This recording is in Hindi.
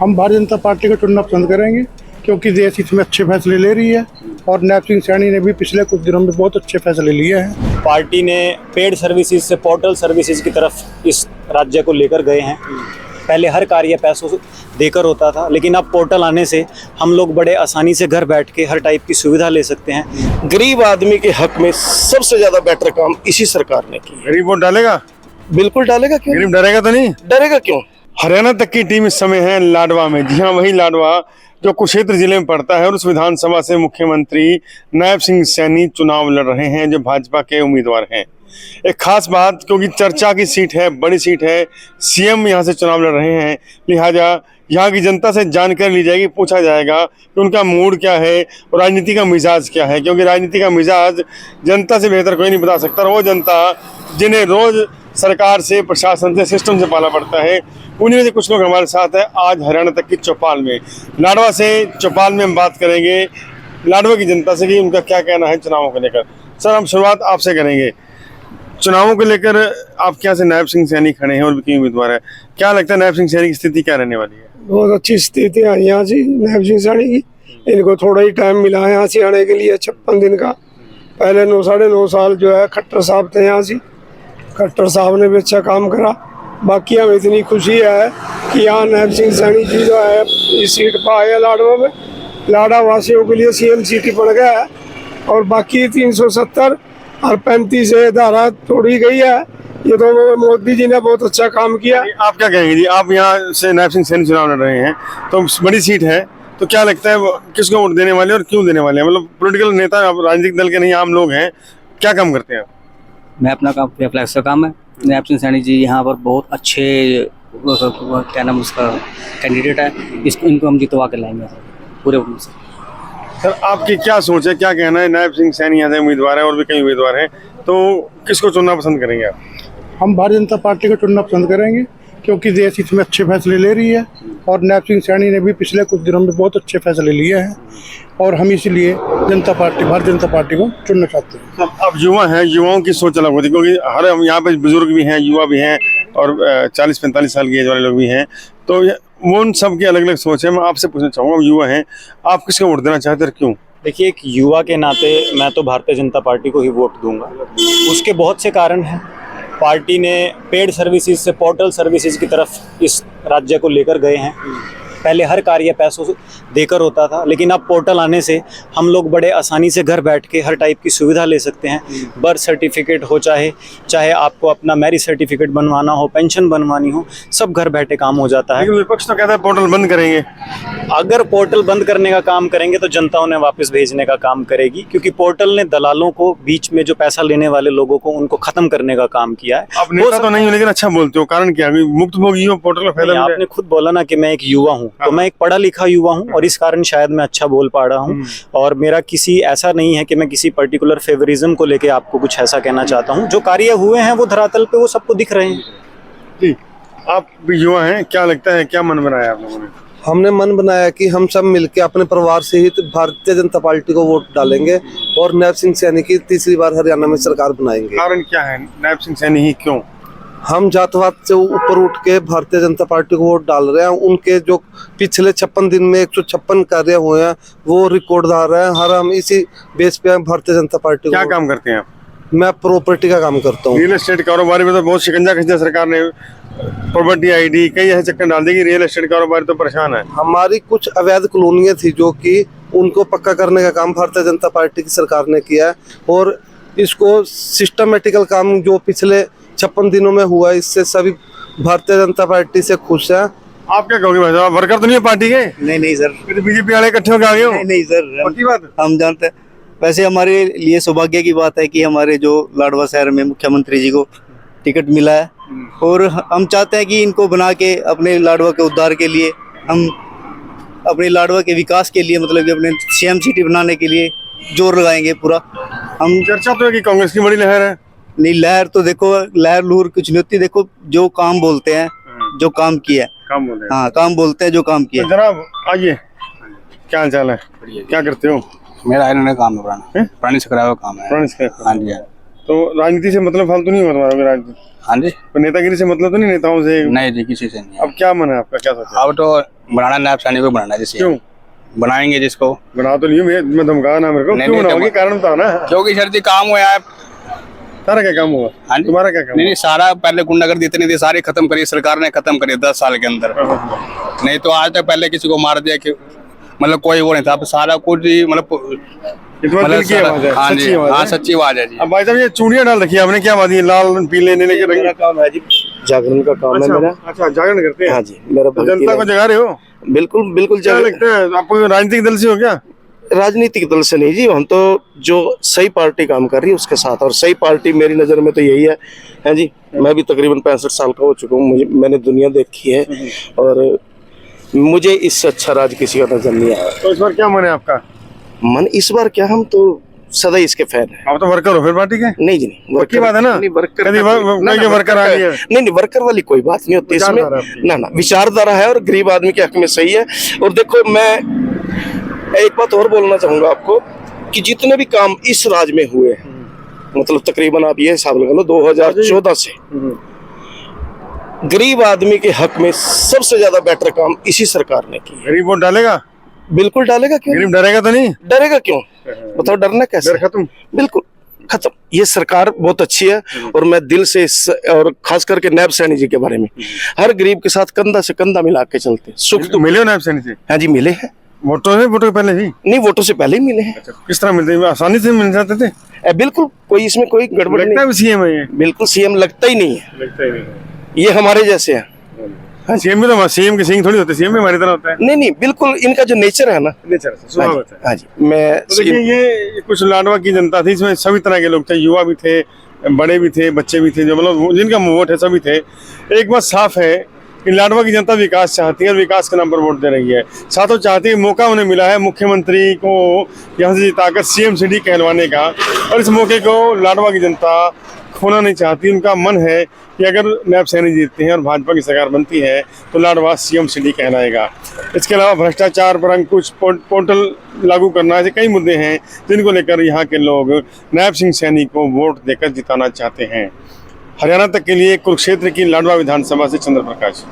हम भारतीय जनता पार्टी को चुनना पसंद करेंगे क्योंकि देश इसमें अच्छे फैसले ले रही है और नायब सिंह सैनी ने भी पिछले कुछ दिनों में बहुत अच्छे फैसले लिए हैं। पार्टी ने पेड सर्विसेज से पोर्टल सर्विसेज की तरफ इस राज्य को लेकर गए हैं। पहले हर कार्य पैसों देकर होता था, लेकिन अब पोर्टल आने से हम लोग बड़े आसानी से घर बैठ के हर टाइप की सुविधा ले सकते हैं। गरीब आदमी के हक में सबसे ज्यादा बेटर काम इसी सरकार ने किया। गरीब वोट डालेगा? बिल्कुल डालेगा। क्यों गरीब डरेगा तो नहीं? डरेगा क्यों? हरियाणा तक की टीम इस समय है लाडवा में। जी हाँ, वही लाडवा जो कुरुक्षेत्र जिले में पड़ता है और उस विधानसभा से मुख्यमंत्री नायब सिंह सैनी चुनाव लड़ रहे हैं, जो भाजपा के उम्मीदवार हैं। एक खास बात, क्योंकि चर्चा की सीट है, बड़ी सीट है, सीएम यहाँ से चुनाव लड़ रहे हैं, लिहाजा यहाँ की जनता से जानकारी ली जाएगी, पूछा जाएगा कि उनका मूड क्या है और राजनीति का मिजाज क्या है, क्योंकि राजनीति का मिजाज जनता से बेहतर कोई नहीं बता सकता। और वो जनता जिन्हें रोज सरकार से, प्रशासन से, सिस्टम से पाला पड़ता है, उन्हीं में से कुछ लोग हमारे साथ हैं आज हरियाणा तक की चौपाल में। लाडवा से चौपाल में हम बात करेंगे लाडवा की जनता से कि उनका क्या कहना है चुनावों को लेकर। सर, हम शुरुआत आपसे करेंगे। चुनावों को लेकर आपके यहाँ से नायब सिंह सैनी खड़े हैं और भी उम्मीदवार है, क्या लगता है नायब सिंह सैनी की स्थिति क्या रहने वाली है? बहुत अच्छी स्थिति है यहाँ से नायब सिंह सैनी की। इनको थोड़ा ही टाइम मिला है यहाँ से आने के लिए, 56 दिन का। पहले 9-9.5 साल जो है खट्टर साहब थे यहाँ से, खट्टर साहब ने भी अच्छा काम करा। बाकी हमें इतनी खुशी है कि यहाँ नायब सिंह सैनी जी जो है इस सीट पर आए लाडवा में। लाडा वासियों के लिए सीएम सीट पड़ गया है और बाकी 370 और 35 धारा छोड़ी गई है। ये तो मोदी जी ने बहुत अच्छा काम किया। आप क्या कहेंगे जी? आप यहाँ से नायब सिंह सैनी चुनाव लड़ रहे हैं, तो बड़ी सीट है, तो क्या लगता है किसको वोट देने वाले और क्यों देने वाले हैं? मतलब पॉलिटिकल नेता, राजनीतिक दल के नहीं, आम लोग हैं, क्या काम करते हैं आप? मैं अपना काम, फ्लैक्स का काम है। नायब सिंह सैनी जी यहाँ पर बहुत अच्छे क्या नाम उसका कैंडिडेट है, इनको हम जितवा के लाएंगे पूरे से। सर, आपकी क्या सोच है, क्या कहना है? नायब सिंह सैनी यहाँ से उम्मीदवार है और भी कई उम्मीदवार हैं, तो किसको चुनना पसंद करेंगे आप? हम भारतीय जनता पार्टी को चुनना पसंद करेंगे क्योंकि देश इसमें अच्छे फैसले ले रही है और नायब सिंह सैनी ने भी पिछले कुछ दिनों में बहुत अच्छे फैसले लिए हैं और हम इसलिए भारतीय जनता पार्टी को चुनना चाहते हैं। अब युवा हैं, युवाओं की सोच अलग होती है, क्योंकि हर यहाँ पे बुजुर्ग भी हैं, युवा भी हैं और 40-45 साल की एज वाले लोग भी हैं, तो वो उन सब की अलग अलग सोच है। मैं आपसे पूछना चाहूँगा, युवा हैं, आप किसको वोट देना चाहते हैं, क्यों? देखिए, एक युवा के नाते मैं तो भारतीय जनता पार्टी को ही वोट दूंगा। उसके बहुत से कारण हैं। पार्टी ने पेड सर्विसेज से पोर्टल सर्विसेज की तरफ इस राज्य को लेकर गए हैं। पहले हर कार्य पैसों देकर होता था, लेकिन अब पोर्टल आने से हम लोग बड़े आसानी से घर बैठ के हर टाइप की सुविधा ले सकते हैं। बर्थ सर्टिफिकेट हो, चाहे आपको अपना मैरिज सर्टिफिकेट बनवाना हो, पेंशन बनवानी हो, सब घर बैठे काम हो जाता है। लेकिन विपक्ष तो कहता है पोर्टल बंद करेंगे। अगर पोर्टल बंद करने का काम करेंगे तो जनता उन्हें वापस भेजने का काम करेगी, क्योंकि पोर्टल ने दलालों को, बीच में जो पैसा लेने वाले लोगों को, उनको खत्म करने का काम किया है। आप नेता तो नहीं हो, लेकिन अच्छा बोलते हो, कारण क्या? मुक्त भोगी हो, पोर्टल का फायदा। आपने खुद बोला ना कि मैं एक युवा हूँ, तो मैं एक पढ़ा लिखा युवा हूँ और इस कारण शायद मैं अच्छा बोल पा रहा हूँ। और मेरा किसी ऐसा नहीं है कि मैं किसी पर्टिकुलर फेवरिज्म को लेके आपको कुछ ऐसा कहना चाहता हूँ। जो कार्य हुए हैं वो धरातल पे वो सबको दिख रहे हैं। जी, आप भी युवा हैं, क्या लगता है, क्या मन बनाया आप लोगों ने? हमने मन बनाया कि हम सब मिलके अपने परिवार से ही भारतीय जनता पार्टी को वोट डालेंगे और नायब सिंह सैनी की तीसरी बार हरियाणा में सरकार बनाएंगे। कारण क्या है? नायब सिंह सैनी ही क्यों? हम जातवाद से ऊपर उठ के भारतीय जनता पार्टी को वोट डाल रहे हैं। उनके जो पिछले 56 दिन में 156 कार्य हुए हैं वो रिकॉर्डदार है। हर हम इसी बेस पे भारतीय जनता पार्टी क्या को। काम करते हैं आप? मैं प्रॉपर्टी का काम करता हूँ। रियल एस्टेट कारोबारी में तो बहुत शिकंजा कस दिया सरकार ने, प्रॉपर्टी आईडी, कई ऐसे चक्कर डाल देगी। रियल एस्टेट कारोबारी तो परेशान है। हमारी कुछ अवैध कॉलोनियां थी जो कि उनको पक्का करने का काम भारतीय जनता पार्टी की सरकार ने किया है और इसको सिस्टमेटिकल काम जो पिछले 56 दिनों में हुआ, इससे सभी भारतीय जनता पार्टी से खुश है। आप क्या कहोगे भाई साहब, वर्कर तो नहीं है पार्टी के? नहीं सर, तो बीजेपी वाले इकट्ठे होकर आ गए हो? नहीं सर, पक्की बात? हम जानते हैं। वैसे हमारे लिए सौभाग्य की बात है कि हमारे जो लाडवा शहर में मुख्यमंत्री जी को टिकट मिला है और हम चाहते हैं कि इनको बना के अपने लाडवा के उद्धार के लिए, हम अपने लाडवा के विकास के लिए, मतलब कि अपने सीएम सिटी बनाने के लिए जोर लगाएंगे पूरा। हम चर्चा तो है कि कांग्रेस की बड़ी लहर है। नहीं, लहर तो देखो, लहर लूर कुछ नहीं होती। देखो, जो काम बोलते हैं, जो काम किया है, काम बोल रहे हैं। हाँ, काम बोलते हैं जो काम किया। तो जनाब आइए, क्या हाल चाल है, क्या करते हो? मेरा आयरन का काम है, पुरानी से कराया हुआ काम है। पुरानी से? हाँ जी। तो राजनीति से मतलब फालतू नहीं हुआ तुम्हारा राजनीति? हाँ जी। तो नेतागिरी से मतलब तो नहीं, नेताओं से? नहीं जी, किसी से नहीं है। अब क्या मन है आपका, क्या सोचा? अब तो बनाना नायब सैनी को बनाना है जिसे। क्यों बनाएंगे जिसको। बना तो नहीं, मैं धमका ना मेरे को। नहीं, क्यों नहीं, बनाओगे, कारण बताओ ना। क्योंकि सर जी काम हुआ है। सारा क्या काम हुआ? हाँ जी। तुम्हारा क्या काम? नहीं, सारा पहले गुंडागर्दी इतनी थी, सारी खत्म करी सरकार ने, खत्म करी 10 साल के अंदर। नहीं तो आज तक पहले किसी को मार दिया कि मतलब कोई वो नहीं था। अब सारा कुछ ही मतलब दिल की आवाज है, हाँ सच्ची जी, आवाज हाँ है। सच्ची आवाज है जी। अब भाई साहब ये चूड़ियां डाल रखी है आपने, क्या बात है? लाल पीले नीले के रंग। मेरा काम है जी, जागरण का काम है मेरा। अच्छा, जागरण करते हैं? हाँ जी, मेरा तो जनता को जगा रहे हो? बिल्कुल बिल्कुल क्या लगता है आपको, राजनीतिक दल से हो क्या? राजनीतिक दल से नहीं जी, हम तो जो सही पार्टी काम कर रही है उसके साथ, और सही पार्टी मेरी नज़र में तो यही है जी। मैं भी तकरीबन 65 साल का हो चुका हूँ, मैंने दुनिया देखी है, और मुझे इससे अच्छा राज किसी का नजर नहीं आया। तो इस बार क्या मन है आपका? मन इस बार क्या, हम तो सदा इसके फैन हैं। आप तो वर्कर हो फिर पार्टी के? नहीं जी नहीं, पक्की बात है ना? नहीं, वर्कर कभी वर्कर आ गई है? नहीं, वर्कर वाली कोई बात नहीं होती इसमें। विचारधारा आपकी। ना विचारधारा है, और गरीब आदमी के हक में सही है। और देखो, मैं एक बात और बोलना चाहूंगा आपको कि जितने भी काम इस राज में हुए हैं, मतलब तकरीबन आप ये हिसाब लगा लो 2014 से गरीब आदमी के हक में सबसे ज्यादा बेटर काम इसी सरकार ने किया। गरीब वोट डालेगा? बिल्कुल डालेगा, क्यों गरीब डरेगा तो नहीं? डरेगा क्यों? बताओ, डरना कैसे? डर खत्म? बिल्कुल खत्म। ये सरकार बहुत अच्छी है, और मैं दिल से और खास करके नायब सैनी जी के बारे में, हर गरीब के साथ कंधा से कंधा मिला के चलते हैं। सुख तो मिले हो नायब सैनी से? हाँ जी, मिले हैं। वोटों से पहले भी? नहीं, वोटों से पहले ही मिले हैं। किस तरह मिलते हैं? आसानी से मिल जाते थे? बिल्कुल, कोई इसमें कोई गड़बड़ लगता नहीं। है सीएम है ये? बिल्कुल सीएम लगता ही नहीं है, लगता ही नहीं। ये हमारे जैसे हैं। सीएम भी तो सीएम के सिंह थोड़ी होते, सीएम भी हमारी तरह होता है। नहीं नहीं, बिल्कुल इनका जो नेचर है ना, नेचर से स्वभाव है। हाँ जी, मैं तो देखिए, ये कुछ लाडवा की जनता थी, इसमें सभी तरह के लोग थे, युवा भी थे, बड़े भी थे, बच्चे भी थे, जो मतलब जिनका वोट है सभी थे। एक बात साफ है कि लाडवा की जनता विकास चाहती है, और विकास के नाम पर वोट दे रही है। साथों चाहती है, मौका उन्हें मिला है मुख्यमंत्री को यहाँ से जिताकर सीएम सिटी कहलवाने का, और इस मौके को लाडवा की जनता खोना नहीं चाहती। उनका मन है कि अगर नायब सैनी जीतते हैं और भाजपा की सरकार बनती है तो लाडवा सीएम सिटी कहलाएगा। इसके अलावा भ्रष्टाचार पर अंकुश, पोर्टल लागू करना, ऐसे कई मुद्दे हैं जिनको लेकर यहाँ के लोग नायब सिंह सैनी को वोट देकर जिताना चाहते हैं। हरियाणा तक के लिए कुरुक्षेत्र की लाडवा विधानसभा से चंद्र प्रकाश।